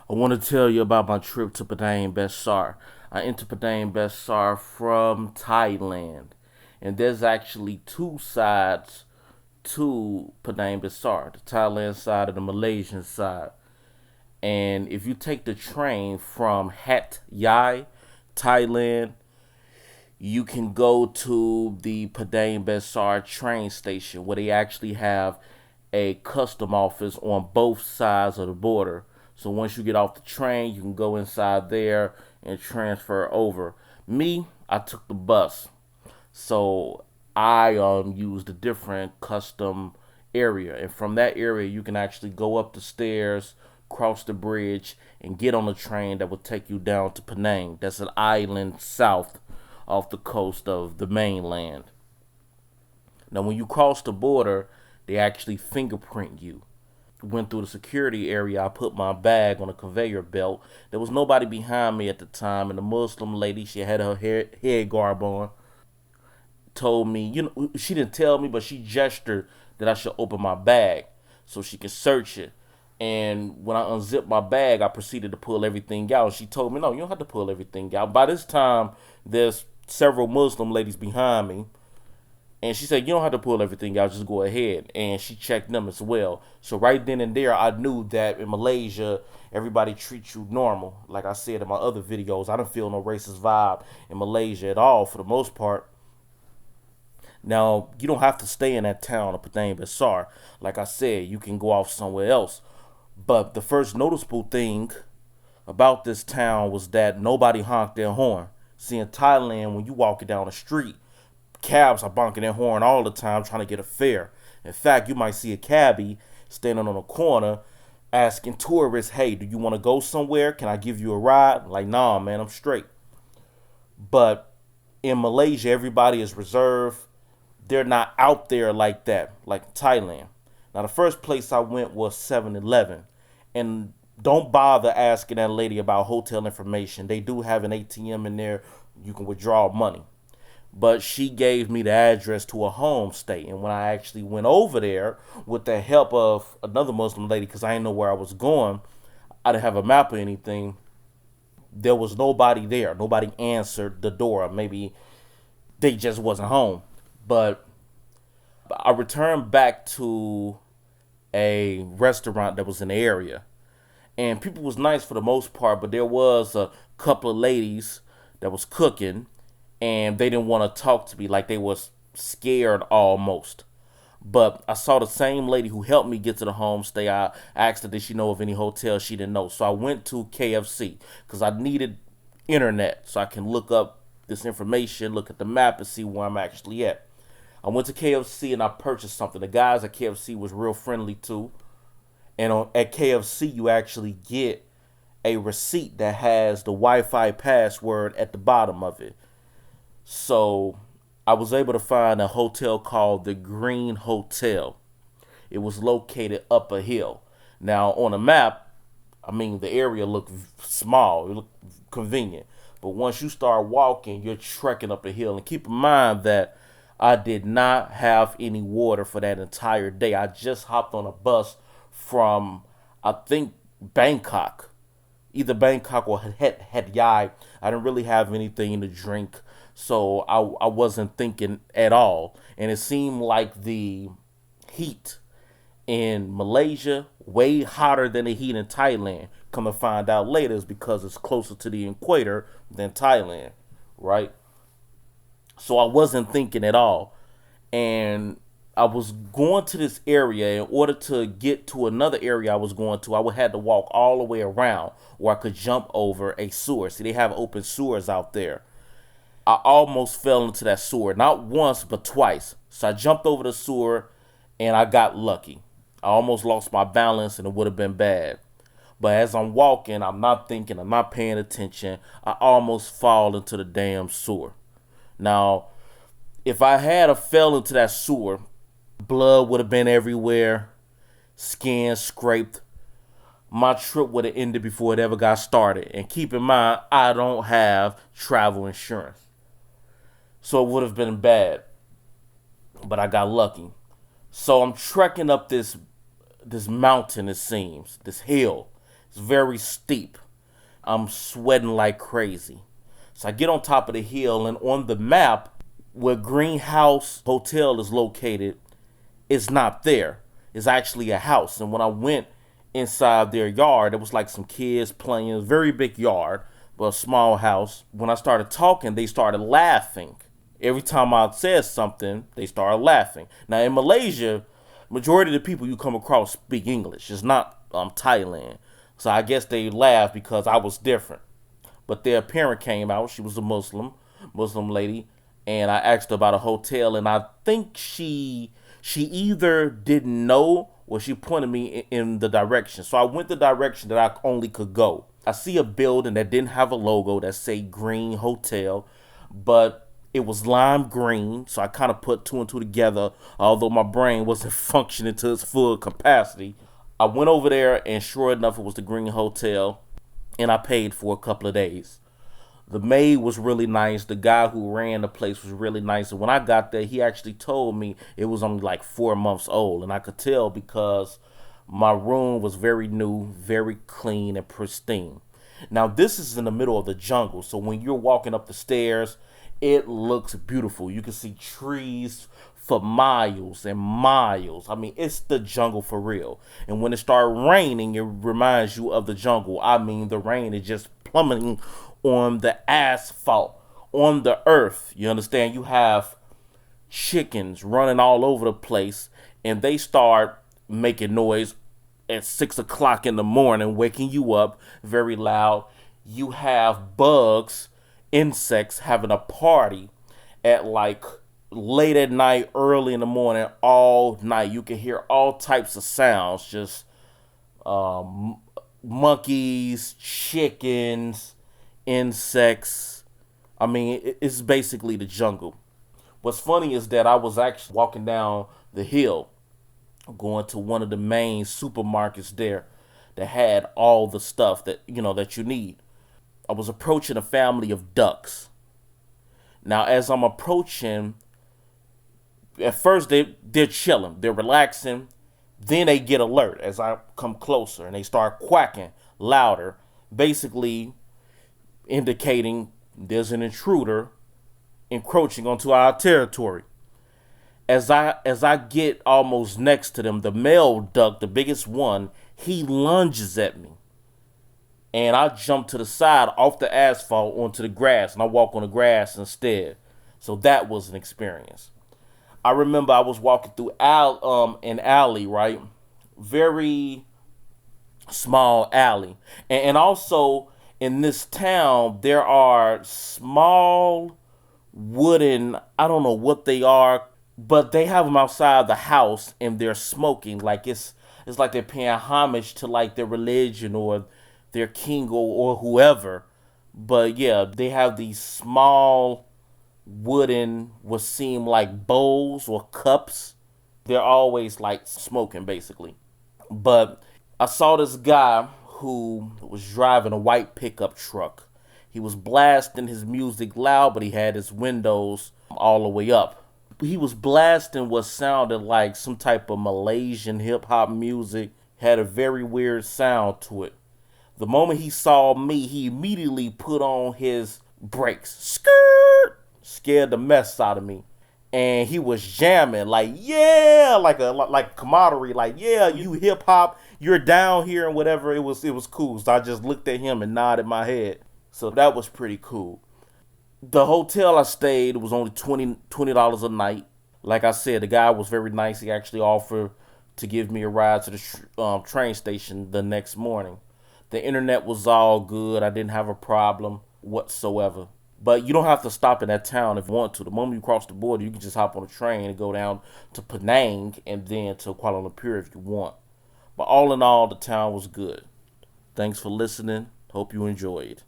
I want to tell you about my trip to Padang Besar. I entered Padang Besar from Thailand, and there's actually two sides to Padang Besar, the Thailand side and the Malaysian side. And if you take the train from Hat Yai, Thailand, you can go to the Padang Besar train station where they actually have a custom office on both sides of the border. So once you get off the train, you can go inside there and transfer over. Me, I took the bus. So I used a different custom area, and from that area you can actually go up the stairs, cross the bridge, and get on a train that will take you down to Penang. That's an island south off the coast of the mainland. Now, when you cross the border, they actually fingerprint you. Went through the security area. I put my bag on a conveyor belt. There was nobody behind me at the time, and the Muslim lady, she had her head garb on, told me, she didn't tell me, but she gestured that I should open my bag so she could search it. And when I unzipped my bag, I proceeded to pull everything out. She told me, no, you don't have to pull everything out. By this time, there's several Muslim ladies behind me. And she said, you don't have to pull everything out, just go ahead. And she checked them as well. So right then and there, I knew that in Malaysia, everybody treats you normal. Like I said in my other videos, I don't feel no racist vibe in Malaysia at all for the most part. Now, you don't have to stay in that town of Padang Besar. Like I said, you can go off somewhere else. But the first noticeable thing about this town was that nobody honked their horn. See, in Thailand, when you walking down the street, cabs are bonking their horn all the time trying to get a fare. In fact, you might see a cabbie standing on a corner asking tourists, hey, do you want to go somewhere? Can I give you a ride? Like, nah, man, I'm straight. But in Malaysia, everybody is reserved. They're not out there like that, like Thailand. Now, the first place I went was 7-Eleven. And don't bother asking that lady about hotel information. They do have an ATM in there. You can withdraw money. But she gave me the address to a homestay. And when I actually went over there with the help of another Muslim lady, because I didn't know where I was going, I didn't have a map or anything. There was nobody there. Nobody answered the door. Maybe they just wasn't home. But I returned back to a restaurant that was in the area. And people was nice for the most part, but there was a couple of ladies that was cooking, and they didn't want to talk to me, like they was scared almost. But I saw the same lady who helped me get to the homestay. I asked her, did she know of any hotels she didn't know? So I went to KFC because I needed internet so I can look up this information, look at the map, and see where I'm actually at. I went to KFC and I purchased something. The guys at KFC was real friendly too. And at KFC, you actually get a receipt that has the Wi-Fi password at the bottom of it. So I was able to find a hotel called the Green Hotel. It was located up a hill. Now on a map, I mean the area looked small, it looked convenient. But once you start walking, you're trekking up a hill. And keep in mind that I did not have any water for that entire day. I just hopped on a bus from, I think, Bangkok. Either Bangkok or Hat Yai. I didn't really have anything to drink. So I wasn't thinking at all. And it seemed like the heat in Malaysia way hotter than the heat in Thailand. Come to find out later is because it's closer to the equator than Thailand, right? So I wasn't thinking at all. And I was going to this area. In order to get to another area I was going to, I would have to walk all the way around, or I could jump over a sewer. See, they have open sewers out there. I almost fell into that sewer, not once, but twice. So I jumped over the sewer and I got lucky. I almost lost my balance and it would have been bad. But as I'm walking, I'm not thinking, I'm not paying attention. I almost fall into the damn sewer. Now, if I had a fell into that sewer, blood would have been everywhere, skin scraped. My trip would have ended before it ever got started. And keep in mind, I don't have travel insurance. So it would have been bad. But I got lucky. So I'm trekking up this mountain, it seems, this hill. It's very steep. I'm sweating like crazy. So I get on top of the hill, and on the map, where Greenhouse Hotel is located, it's not there. It's actually a house. And when I went inside their yard, it was like some kids playing. It was a very big yard, but a small house. When I started talking, they started laughing. Every time I said something, they started laughing. Now in Malaysia, majority of the people you come across speak English. It's not Thailand. So I guess they laughed because I was different. But their parent came out. She was a Muslim lady, and I asked her about a hotel, and I think she either didn't know or she pointed me in the direction. So I went the direction that I only could go. I see a building that didn't have a logo that say Green Hotel, but it was lime green. So I kind of put two and two together, although my brain wasn't functioning to its full capacity. I went over there, and sure enough, it was the Green Hotel, and I paid for a couple of days. The maid was really nice. The guy who ran the place was really nice. And when I got there, he actually told me it was only like 4 months old. And I could tell because my room was very new, very clean, and pristine. Now, this is in the middle of the jungle. So when you're walking up the stairs, it looks beautiful. You can see trees for miles and miles. I mean, it's the jungle for real. And when it starts raining, it reminds you of the jungle. I mean, the rain is just plummeting on the asphalt, on the earth. You understand? You have chickens running all over the place, and they start making noise at 6 o'clock in the morning, waking you up very loud. You have bugs, insects having a party at like late at night, early in the morning, all night. You can hear all types of sounds, just monkeys, chickens, insects. I mean, it's basically the jungle. What's funny is that I was actually walking down the hill, going to one of the main supermarkets there that had all the stuff that that you need. I was approaching a family of ducks. Now, as I'm approaching, at first they're chilling, they're relaxing. Then they get alert as I come closer, and they start quacking louder, basically indicating there's an intruder encroaching onto our territory. As I get almost next to them, the male duck, the biggest one, he lunges at me. And I jump to the side off the asphalt onto the grass, and I walk on the grass instead. So that was an experience. I remember I was walking through an alley, right? Very small alley. And also in this town, there are small wooden, I don't know what they are, but they have them outside the house, and they're smoking. Like it's like they're paying homage to like their religion or their king or whoever. But yeah, they have these small wooden, what seem like bowls or cups. They're always like smoking basically. But I saw this guy who was driving a white pickup truck. He was blasting his music loud, but he had his windows all the way up. He was blasting what sounded like some type of Malaysian hip hop music. Had a very weird sound to it. The moment he saw me, he immediately put on his brakes. Skirt! Scared the mess out of me. And he was jamming like, yeah, like camaraderie, like, yeah, you hip hop, you're down here and whatever. It was cool. So I just looked at him and nodded my head. So that was pretty cool. The hotel I stayed was only $20 a night. Like I said, the guy was very nice. He actually offered to give me a ride to the train station the next morning. The internet was all good. I didn't have a problem whatsoever. But you don't have to stop in that town if you want to. The moment you cross the border, you can just hop on a train and go down to Penang and then to Kuala Lumpur if you want. But all in all, the town was good. Thanks for listening. Hope you enjoyed.